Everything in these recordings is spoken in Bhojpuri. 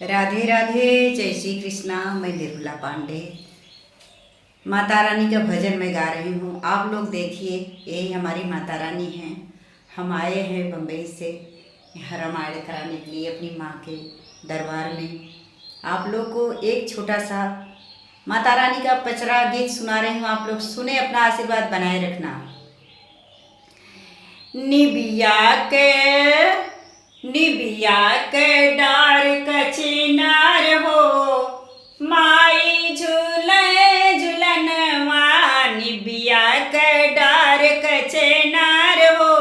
राधे राधे, जय श्री कृष्णा। मैं निर्मला पांडे माता रानी का भजन मैं गा रही हूँ। आप लोग देखिए, यही हमारी माता रानी हैं। हम आए हैं बम्बई से यहाँ रामायण कराने के लिए अपनी माँ के दरबार में। आप लोग को एक छोटा सा माता रानी का पचरा गीत सुना रही हूँ। आप लोग सुने, अपना आशीर्वाद बनाए रखना। निबिया के डार कचिनार हो, माई झूले झूलनवा। निबिया के डार कचिनार हो,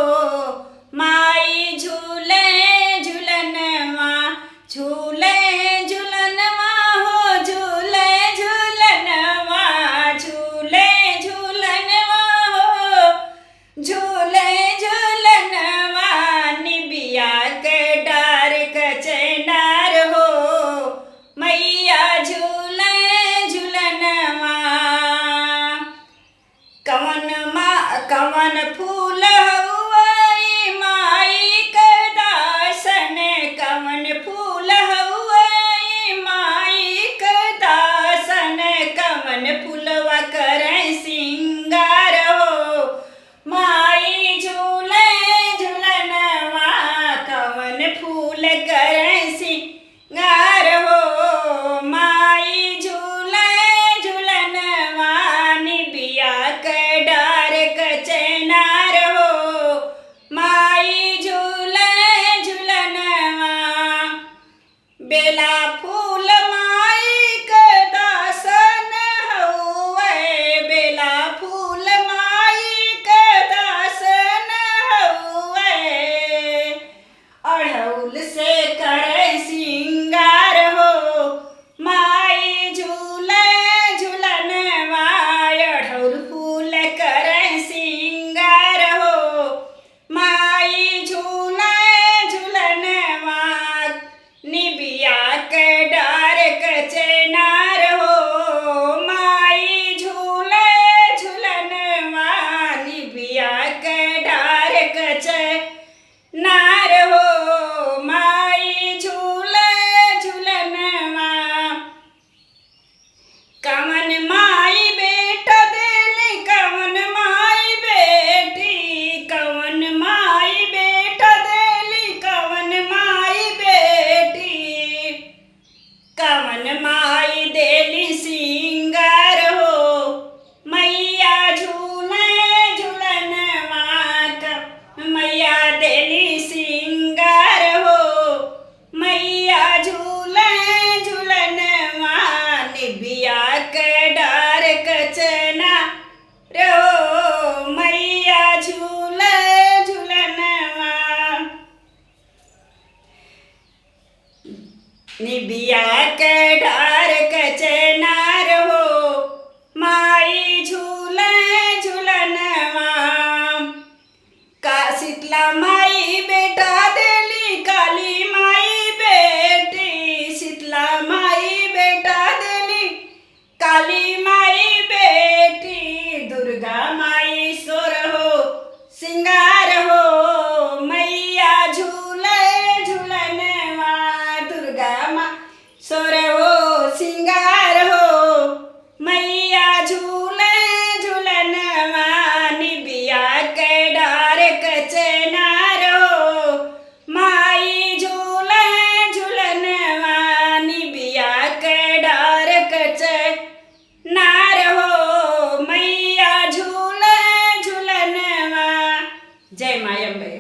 माई झूले झूलनवा। झूले झूलनवा हो, झूले झूलनवा। झूले झूलनवा हो, झूले झूलनवा। निबिया के डार कचनार हो, मैया झूले झूलनवा। कवन फूल हउवई माई के दासन। कवन फूल हउवई माई के दासन। कवन फूलवा करे सिंगार हो, माई झूले झूलनवा। कवन फूल करे सिंगार हो, माई झूले झूलनवा। निबिया के डार कचनार हो, माई झूले झूलनवा। बेला फूल माई के दासन हउवे। बेला फूल माई के दासन हउवे। अड़हुल से करे सिंगार हो, माई झूले झूलनवा। अड़हुल फूल करे सिंगार हो, माई झूले झूलनवा। निबिया के डार कचनार हो, माई झूले झूलनवा। निबिया के डार कचनार हो, माई झूले झूलनवा। कवन माई बेटा देली, कवन माई बेटी। कवन माई बेटा देली, कवन माई बेटी। कवन माई देली सिंगार हो, मैया झूले झूलनवा। मैया देली सिंगार हो, मैया झूले झूलनवा। निबिया के डार कचनार हो, मैया झूले झूलनवा। निबिया के डार कचनार हो, माई झूले झूलनवा। का शीतला माई बेटा देली, काली माई बेटी। शीतला माई बेटा देली, काली माई बेटी। दुर्गा माई सोर हो सिंगार हो, मैया झूले झूलनवा। दुर्गा माई सोर हो सिंगार हो, मैया झूले झूलनवा। निबिया के डार कचनार हो, माई झूले झूलनवा। निबिया के डार कचनार हो, मैया झूले झूलनवा। जय माँ अम्बे।